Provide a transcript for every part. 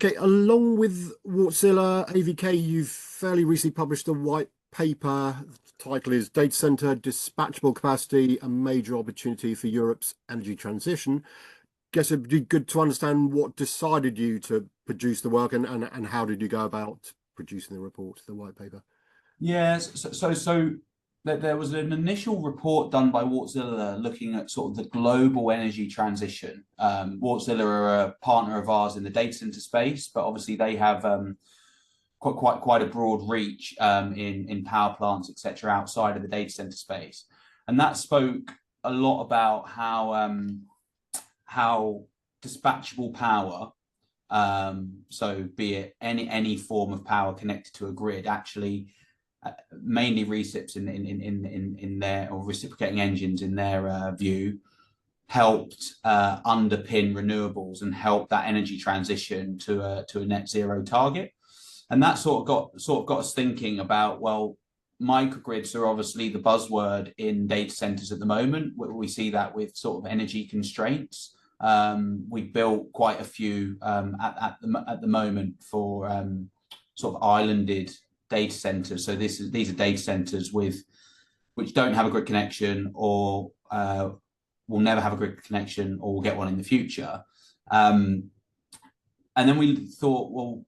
Okay, along with Wartsila AVK, you've fairly recently published a white paper. The title is Data Center Dispatchable Capacity, a Major Opportunity for Europe's Energy Transition. Guess it'd be good to understand what decided you to produce the work and how did you go about producing the report, the white paper? Yes, there was an initial report done by Wartsila looking at sort of the global energy transition. Wartsila are a partner of ours in the data center space, but obviously they have quite a broad reach in power plants, etc., outside of the data center space, and that spoke a lot about how dispatchable power, so be it any form of power connected to a grid, actually mainly recips in their, or reciprocating engines in their view, helped underpin renewables and help that energy transition to a net zero target. And that sort of got us thinking about, well, microgrids are obviously the buzzword in data centers at the moment. We see that with sort of energy constraints. We've built quite a few at the moment for sort of islanded data centers. So these are data centers which don't have a grid connection, or will never have a grid connection, or will get one in the future. And then we thought, well,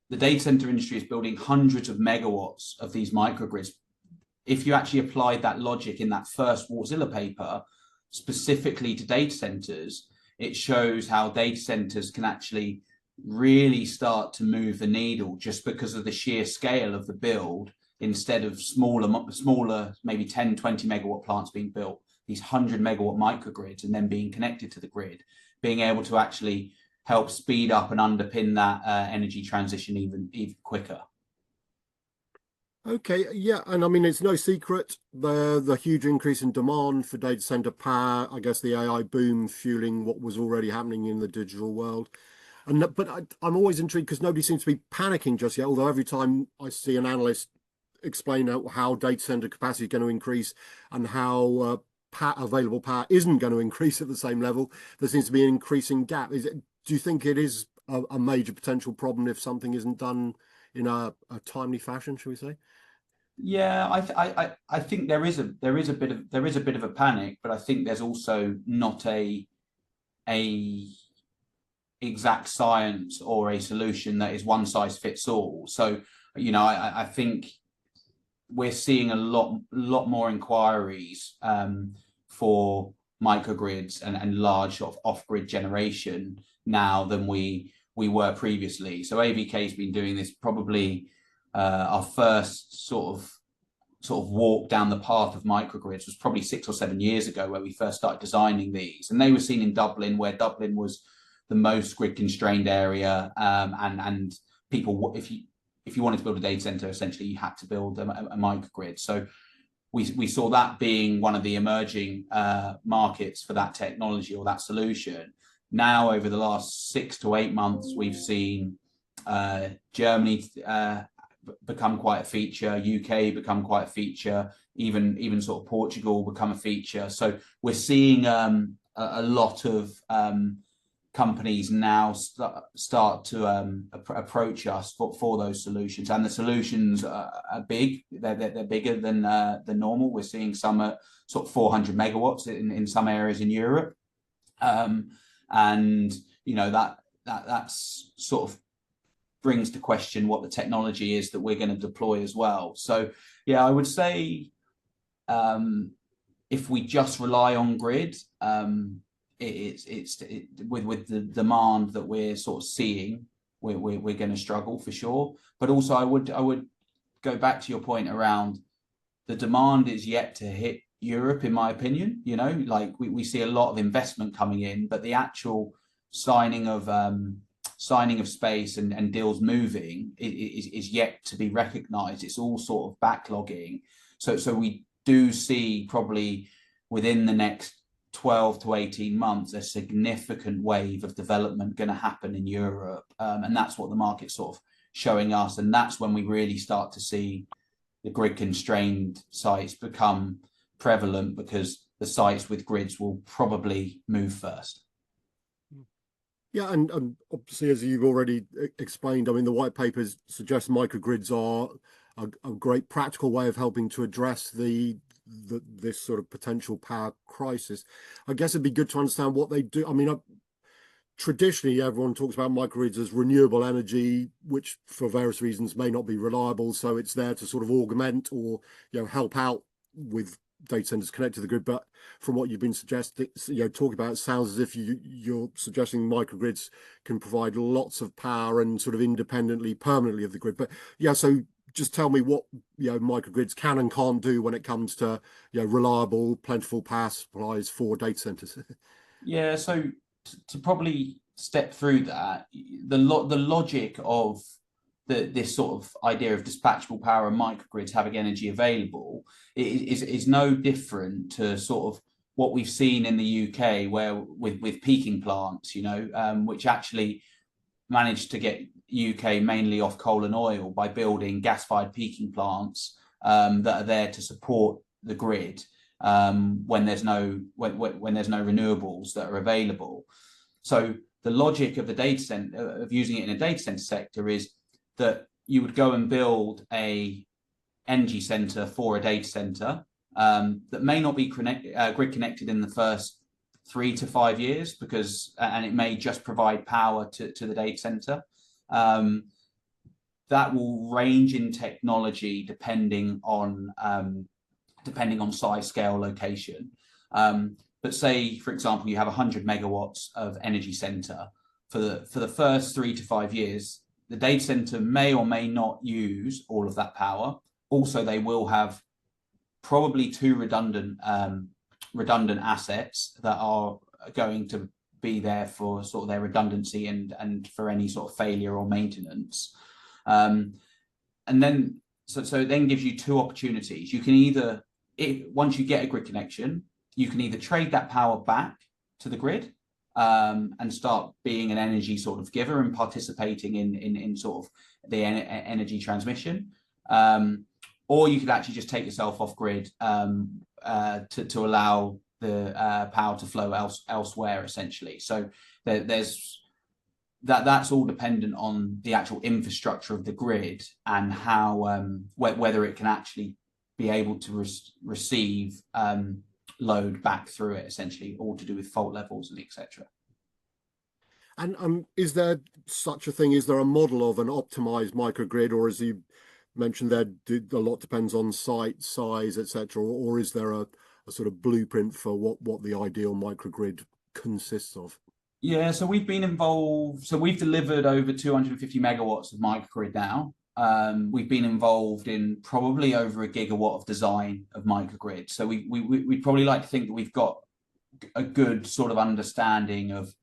the data center industry is building hundreds of megawatts of these microgrids. If you actually applied that logic in that first Wartsila paper specifically to data centers, it shows how data centers can actually really start to move the needle just because of the sheer scale of the build. Instead of smaller, maybe 10, 20 megawatt plants being built, these 100 megawatt microgrids, and then being connected to the grid, being able to actually help speed up and underpin that energy transition even quicker. Okay, yeah, and I mean it's no secret the huge increase in demand for data center power. I guess the AI boom fueling what was already happening in the digital world. But I'm always intrigued because nobody seems to be panicking just yet. Although every time I see an analyst explain how data center capacity is going to increase and how available power isn't going to increase at the same level, there seems to be an increasing gap. Do you think it is a major potential problem if something isn't done in a timely fashion, shall we say? Yeah, I think there is a bit of a panic, but I think there's also not a exact science or a solution that is one size fits all. So, I think we're seeing a lot more inquiries for microgrids and large sort of off-grid generation now than we were previously. So AVK's been doing this probably our first sort of walk down the path of microgrids was probably 6 or 7 years ago, where we first started designing these, and they were seen in Dublin, where Dublin was the most grid constrained area, and people, if you wanted to build a data center, essentially you had to build a microgrid. So we saw that being one of the emerging markets for that technology or that solution. Now, over the last 6 to 8 months, we've seen Germany become quite a feature, UK become quite a feature, even sort of Portugal become a feature. So we're seeing a lot of companies now start to approach us for those solutions, and the solutions are big. They're bigger than normal. We're seeing some at sort of 400 megawatts in some areas in Europe, and that's sort of brings to question what the technology is that we're going to deploy as well. So yeah, I would say if we just rely on grid, with the demand that we're sort of seeing, we're going to struggle for sure. But also I would go back to your point around the demand is yet to hit Europe, in my opinion. Like we see a lot of investment coming in, but the actual signing of space and deals moving is yet to be recognized. It's all sort of backlogging. So we do see probably within the next 12 to 18 months a significant wave of development going to happen in Europe, and that's what the market's sort of showing us, and that's when we really start to see the grid constrained sites become prevalent, because the sites with grids will probably move first. Yeah, and obviously, as you've already explained, I mean, the white papers suggest microgrids are a great practical way of helping to address this sort of potential power crisis. I guess it'd be good to understand what they do. I mean, traditionally, everyone talks about microgrids as renewable energy, which for various reasons may not be reliable. So it's there to sort of augment or help out with data centers connected to the grid. But from what you've been suggesting, talking about, it sounds as if you're suggesting microgrids can provide lots of power and sort of independently, permanently of the grid. But yeah, so just tell me what microgrids can and can't do when it comes to reliable, plentiful power supplies for data centers. Yeah, so to probably step through that, the logic of this sort of idea of dispatchable power and microgrids having energy available is no different to sort of what we've seen in the UK, where with peaking plants, which actually managed to get UK mainly off coal and oil by building gas-fired peaking plants that are there to support the grid when there's no renewables that are available. So the logic of the data center, of using it in a data center sector, is that you would go and build a energy center for a data center that may not be grid connected in the first 3 to 5 years, and it may just provide power to the data center. That will range in technology depending on size, scale, location. But say, for example, you have 100 megawatts of energy center. For the first 3 to 5 years, the data center may or may not use all of that power. Also, they will have probably 2 redundant assets that are going to be there for sort of their redundancy and for any sort of failure or maintenance. And then so it then gives you 2 opportunities. You can once you get a grid connection, you can either trade that power back to the grid and start being an energy sort of giver and participating in sort of the energy transmission, or you could actually just take yourself off grid to allow the power to flow elsewhere, essentially. So that's all dependent on the actual infrastructure of the grid and how whether it can actually be able to receive load back through it, essentially, all to do with fault levels and etc. And is there such a thing? Is there a model of an optimized microgrid, or as you mentioned there, a lot depends on site, size, etc., or is there a sort of blueprint for what the ideal microgrid consists of? Yeah, so we've been involved. So we've delivered over 250 megawatts of microgrid now. We've been involved in probably over a gigawatt of design of microgrid. So we probably like to think that we've got a good sort of understanding of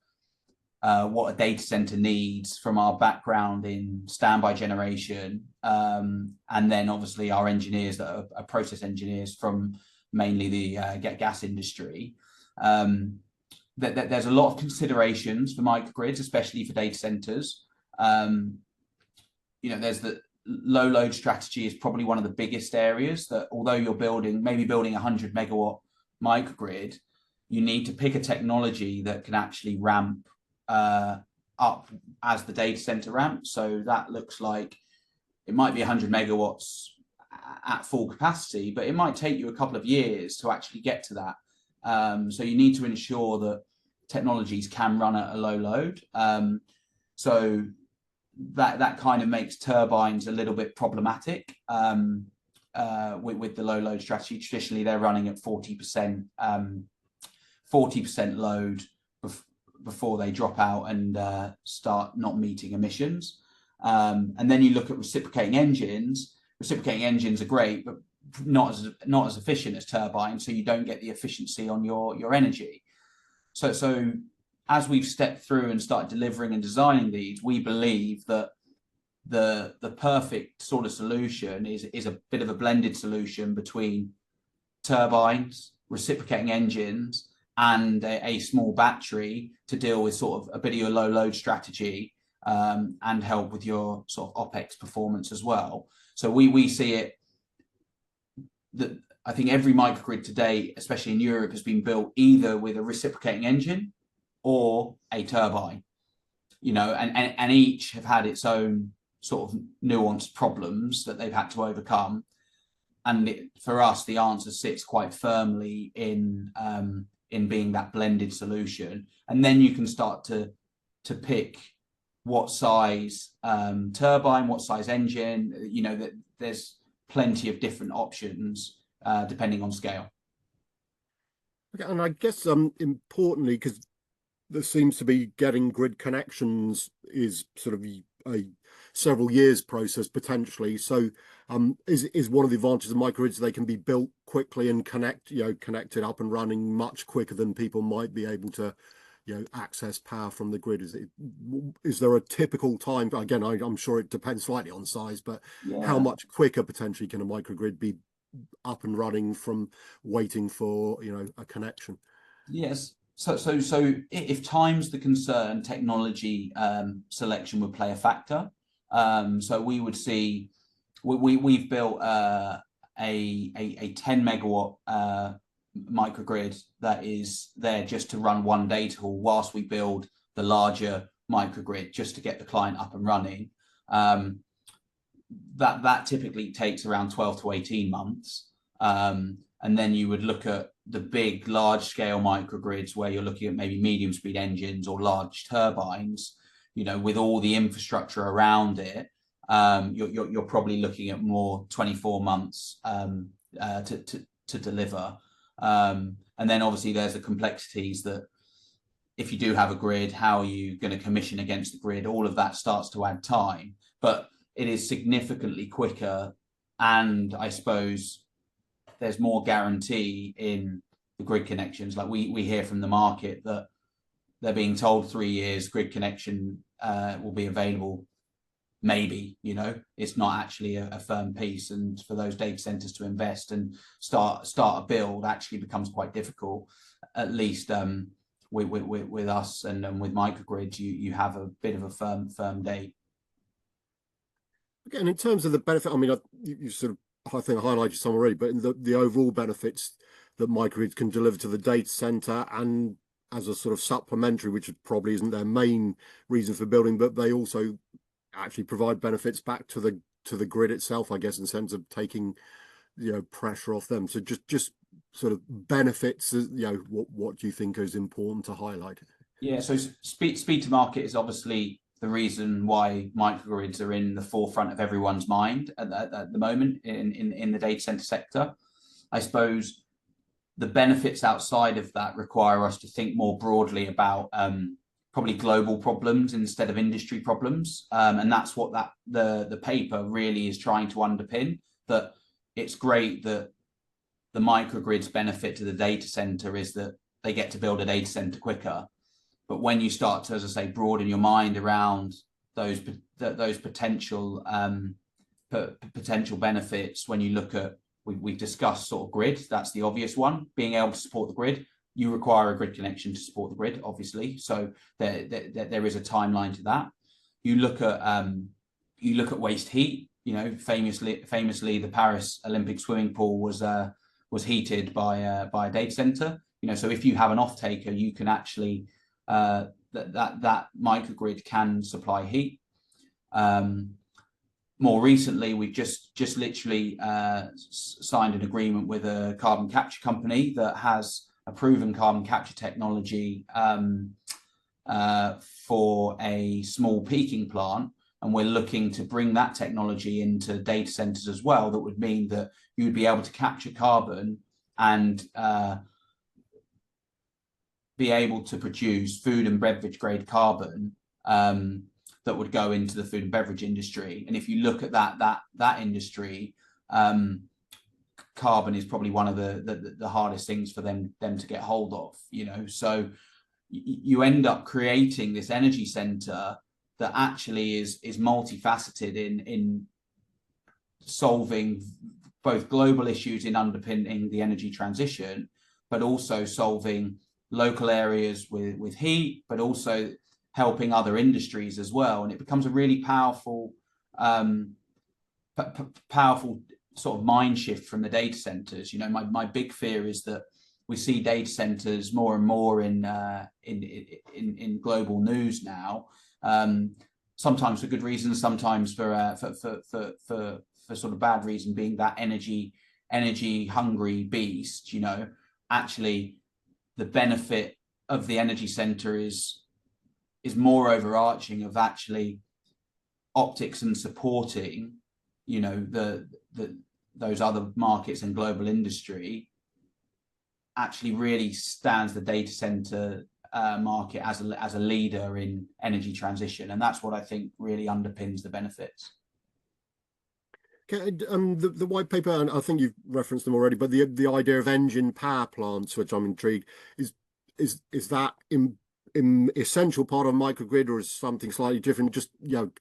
what a data center needs from our background in standby generation, and then obviously our engineers that are process engineers from mainly the gas industry. There's a lot of considerations for microgrids, especially for data centers. There's the low load strategy is probably one of the biggest areas that, although you're maybe building a 100 megawatt microgrid, you need to pick a technology that can actually ramp up as the data center ramps. So that looks like it might be 100 megawatts at full capacity, but it might take you a couple of years to actually get to that. So you need to ensure that technologies can run at a low load. So that kind of makes turbines a little bit problematic with the low load strategy. Traditionally, they're running at 40% load before they drop out and start not meeting emissions. And then you look at reciprocating engines. Reciprocating engines are great, but not as efficient as turbines, so you don't get the efficiency on your energy. So as we've stepped through and started delivering and designing these, we believe that the perfect sort of solution is a bit of a blended solution between turbines, reciprocating engines, and a small battery to deal with sort of a bit of your low load strategy and help with your sort of OPEX performance as well. So we see it that I think every microgrid today, especially in Europe, has been built either with a reciprocating engine or a turbine. and each have had its own sort of nuanced problems that they've had to overcome. And for us, the answer sits quite firmly in being that blended solution. And then you can start to pick what size turbine, what size engine, that there's plenty of different options depending on scale. Okay, and I guess importantly, because there seems to be getting grid connections is sort of a several years process potentially. So is one of the advantages of microgrids they can be built quickly and connected up and running much quicker than people might be able to access power from the grid. Is there a typical time? Again, I'm sure it depends slightly on size, but how much quicker potentially can a microgrid be up and running from waiting for a connection? Yes. So if time's the concern, technology selection would play a factor. So we would see we've built a 10 megawatt microgrid that is there just to run one data hall whilst we build the larger microgrid just to get the client up and running. That typically takes around 12 to 18 months. And then you would look at the big, large scale microgrids where you're looking at maybe medium speed engines or large turbines, with all the infrastructure around it. You're probably looking at more 24 months to deliver. And then obviously there's the complexities that if you do have a grid, how are you going to commission against the grid? All of that starts to add time, but it is significantly quicker. And I suppose there's more guarantee in the grid connections. Like we hear from the market that they're being told 3 years grid connection will be available. Maybe, it's not actually a firm piece. And for those data centers to invest and start a build actually becomes quite difficult. At least with us and with microgrids, you have a bit of a firm date. Again, in terms of the benefit, I mean, you sort of, I think I highlighted some already, but in the overall benefits that microgrids can deliver to the data center and as a sort of supplementary, which probably isn't their main reason for building, but they also actually provide benefits back to the grid itself, I guess, in terms of taking pressure off them. So just sort of benefits, what do you think is important to highlight? Yeah, so speed to market is obviously the reason why microgrids are in the forefront of everyone's mind at the moment in the data center sector. I suppose the benefits outside of that require us to think more broadly about probably global problems instead of industry problems. And that's what the paper really is trying to underpin, that it's great that the microgrids benefit to the data center is that they get to build a data center quicker. But when you start to, as I say, broaden your mind around those potential benefits, when you look at, we've discussed sort of grid, that's the obvious one, being able to support the grid. You require a grid connection to support the grid, obviously. So there is a timeline to that. You look at waste heat. Famously, the Paris Olympic swimming pool was heated by a data center. So if you have an off taker, you can actually that microgrid can supply heat. More recently, we've just literally signed an agreement with a carbon capture company that has a proven carbon capture technology for a small peaking plant, and we're looking to bring that technology into data centers as well. That would mean that you would be able to capture carbon and be able to produce food and beverage grade carbon that would go into the food and beverage industry. And if you look at that industry, carbon is probably one of the hardest things for them to get hold of. So you end up creating this energy center that actually is multifaceted in solving both global issues in underpinning the energy transition, but also solving local areas with heat, but also helping other industries as well. And it becomes a really powerful sort of mind shift from the data centers. My big fear is that we see data centers more and more in global news now, Sometimes for good reasons, sometimes for sort of bad reason, being that energy hungry beast. Actually the benefit of the energy center is more overarching, of actually optics and supporting those other markets and global industry. Actually really stands the data center market as a leader in energy transition, and that's what I think really underpins the benefits. Okay, the white paper, and I think you've referenced them already, but the idea of engine power plants, which I'm intrigued, is that in essential part of microgrid, or is something slightly different? Just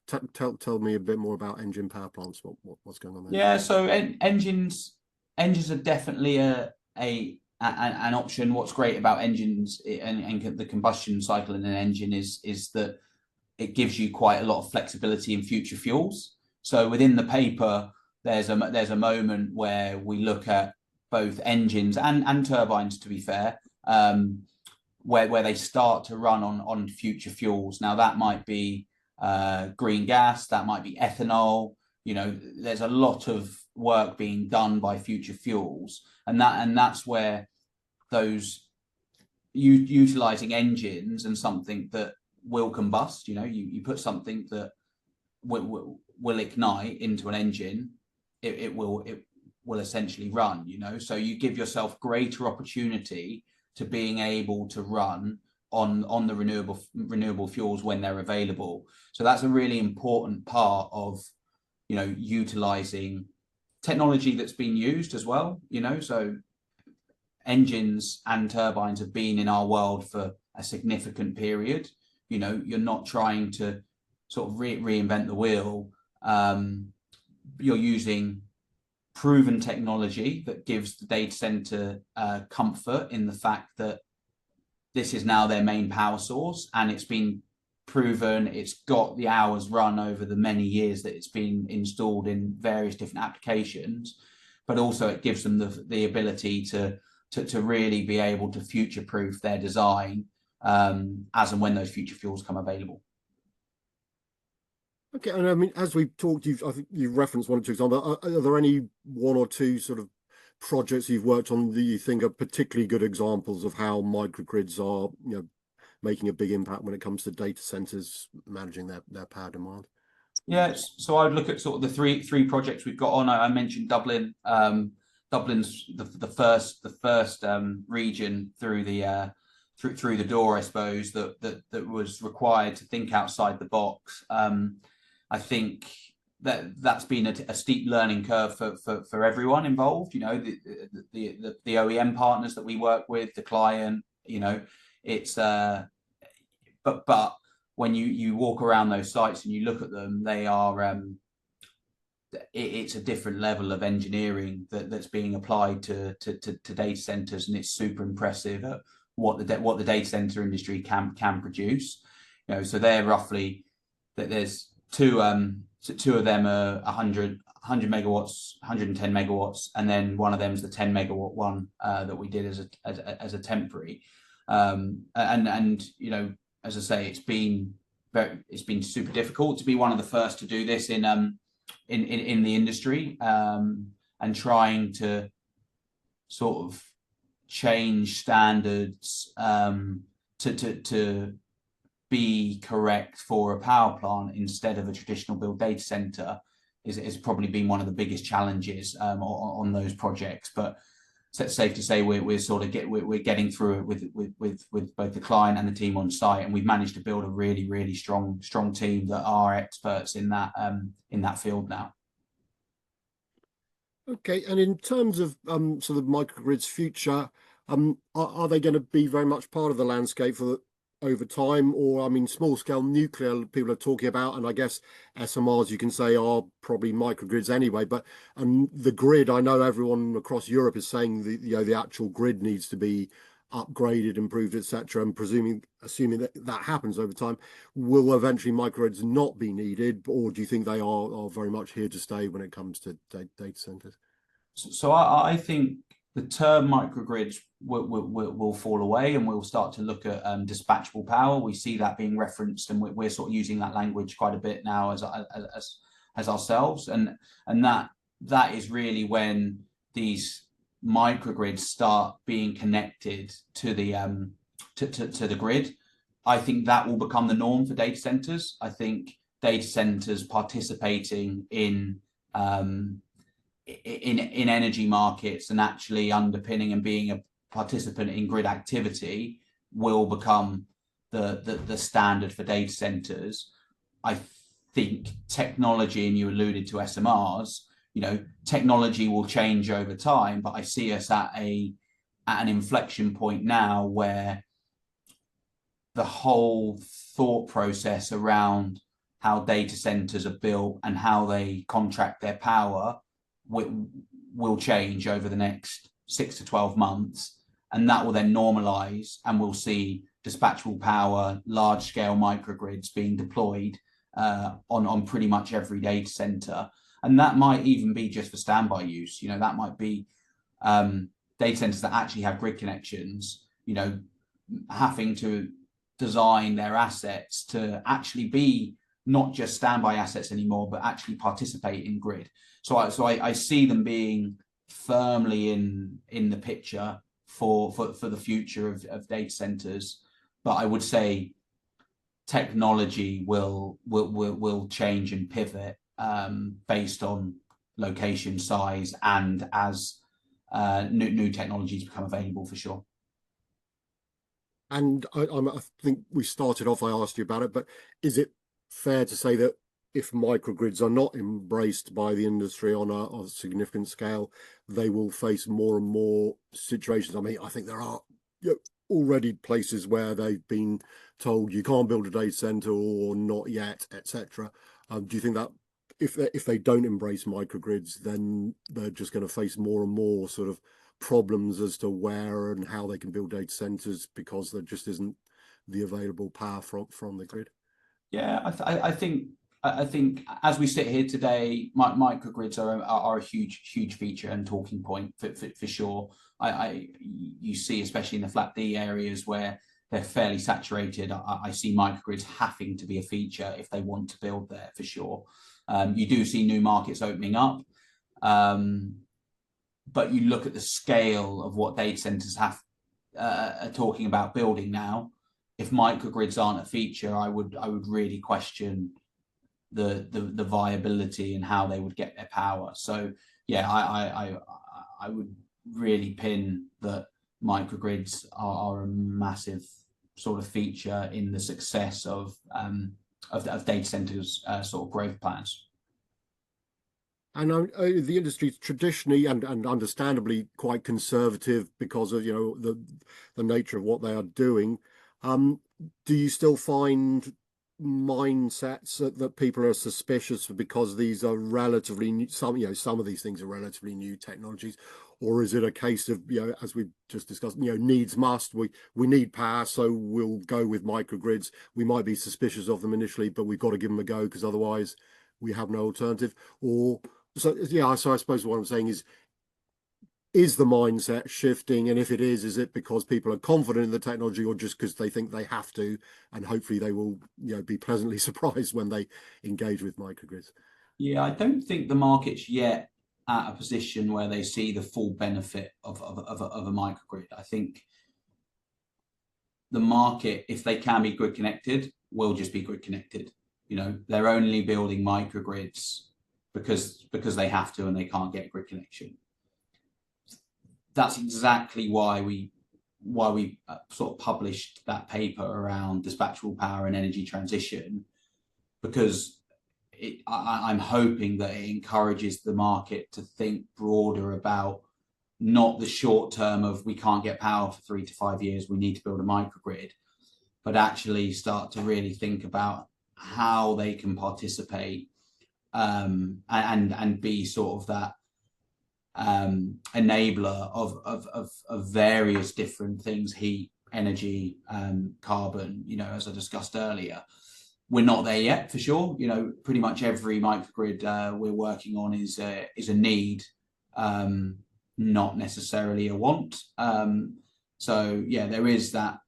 tell me a bit more about engine power plants. What's going on there? Yeah, so engines are definitely an option. What's great about engines and the combustion cycle in an engine is that it gives you quite a lot of flexibility in future fuels. So within the paper, there's a moment where we look at both engines and turbines, to be fair, where they start to run on future fuels. Now that might be green gas, that might be ethanol. There's a lot of work being done by future fuels, and that's where those utilizing engines and something that will combust. You put something that will ignite into an engine, it will essentially run. So you give yourself greater opportunity to being able to run on the renewable fuels when they're available. So that's a really important part of utilizing technology that's been used as well. So engines and turbines have been in our world for a significant period. You're not trying to sort of reinvent the wheel. You're using proven technology that gives the data center comfort in the fact that this is now their main power source, and it's been proven, it's got the hours run over the many years that it's been installed in various different applications, but also it gives them the ability to really be able to future-proof their design as and when those future fuels come available. Okay, and I mean, as we've talked, I think you've referenced one or two examples. Are there any one or two sort of projects you've worked on that you think are particularly good examples of how microgrids are, making a big impact when it comes to data centers managing their power demand? Yeah, so I would look at sort of the three projects we've got on. I mentioned Dublin. Dublin's the first region through the door, I suppose, that was required to think outside the box. I think that's been a steep learning curve for everyone involved. The OEM partners that we work with, the client. It's but when you walk around those sites and you look at them, they are it's a different level of engineering that's being applied to data centers, and it's super impressive at what the data center industry can produce. So they're roughly there's two of them are 100 megawatts, 110 megawatts, and then one of them is the 10 megawatt one that we did as a temporary. And as I say, it's been super difficult to be one of the first to do this in the industry, and trying to sort of change standards to be correct for a power plant instead of a traditional build data center is probably been one of the biggest challenges on those projects. But it's safe to say we're getting through it with both the client and the team on site, and we've managed to build a really strong team that are experts in that field now. Okay, and in terms of sort of microgrids' future, are they going to be very much part of the landscape over time? Or, I mean, small scale nuclear people are talking about, and I guess SMRs, you can say, are probably microgrids anyway. But the grid, I know everyone across Europe is saying the actual grid needs to be upgraded, improved, etc. And assuming that happens over time, will eventually microgrids not be needed, or do you think they are very much here to stay when it comes to data centers? So I think the term microgrids will fall away, and we'll start to look at dispatchable power. We see that being referenced, and we're sort of using that language quite a bit now as ourselves, and that is really when these microgrids start being connected to the to the grid. I think that will become the norm for data centers. I think data centers participating in energy markets and actually underpinning and being a participant in grid activity will become the standard for data centers. I think technology, and you alluded to SMRs, technology will change over time, but I see us at an inflection point now where the whole thought process around how data centers are built and how they contract their power will change over the next 6 to 12 months, and that will then normalize, and we'll see dispatchable power, large scale microgrids being deployed on pretty much every data center. And that might even be just for standby use. That might be data centers that actually have grid connections, having to design their assets to actually be not just standby assets anymore, but actually participate in grid. So I see them being firmly in the picture for the future of data centers. But I would say technology will change and pivot based on location, size, and as new technologies become available, for sure. And I think we started off, I asked you about it, but is it fair to say that if microgrids are not embraced by the industry on a significant scale, they will face more and more situations? I mean, I think there are already places where they've been told you can't build a data center or not yet, etc. Do you think that if they don't embrace microgrids, then they're just going to face more and more sort of problems as to where and how they can build data centers because there just isn't the available power from the grid? Yeah, I think as we sit here today, microgrids are a huge feature and talking point for sure. You see, especially in the flat D areas where they're fairly saturated, I see microgrids having to be a feature if they want to build there, for sure. You do see new markets opening up, but you look at the scale of what data centers are talking about building now. If microgrids aren't a feature, I would really question the viability and how they would get their power. So yeah, I would really pin that microgrids are a massive sort of feature in the success of data centers sort of growth plans. And the industry is traditionally and understandably quite conservative because of the nature of what they are doing. Do you still find mindsets that people are suspicious because these are relatively new, some of these things are relatively new technologies, or is it a case of as we just discussed, needs must, we need power, so we'll go with microgrids? We might be suspicious of them initially, but we've got to give them a go because otherwise we have no alternative. So I suppose what I'm saying is the mindset shifting? And if it is it because people are confident in the technology, or just because they think they have to, and hopefully they will be pleasantly surprised when they engage with microgrids? Yeah, I don't think the market's yet at a position where they see the full benefit of a microgrid. I think the market, if they can be grid connected, will just be grid connected. They're only building microgrids because they have to and they can't get grid connection. That's exactly why we sort of published that paper around dispatchable power and energy transition, because I'm hoping that it encourages the market to think broader about not the short term of we can't get power for 3 to 5 years, we need to build a microgrid, but actually start to really think about how they can participate and be sort of that enabler of various different things: heat, energy, carbon. As I discussed earlier, we're not there yet, for sure. Pretty much every microgrid we're working on is a need, not necessarily a want. So yeah, there is that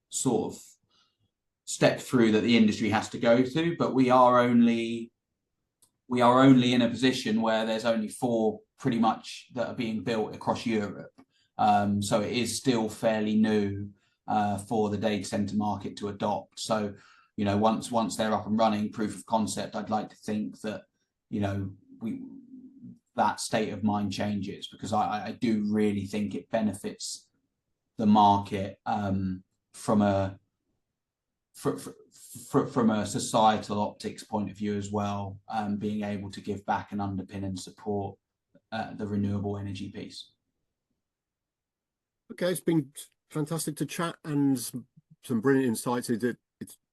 sort of step through that the industry has to go through, but we are only in a position where there's only 4 pretty much that are being built across Europe. So it is still fairly new for the data center market to adopt. So, you know, once they're up and running, proof of concept, I'd like to think that, you know, that state of mind changes, because I do really think it benefits the market from a societal optics point of view as well, being able to give back and underpin and support the renewable energy piece. Okay, it's been fantastic to chat and some brilliant insights.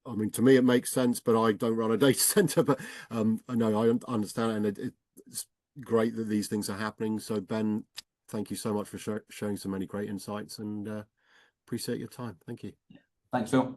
I mean, to me, it makes sense, but I don't run a data center. But I know I understand it, and it's great that these things are happening. So, Ben, thank you so much for sharing so many great insights, and appreciate your time. Thank you. Thanks, Phil.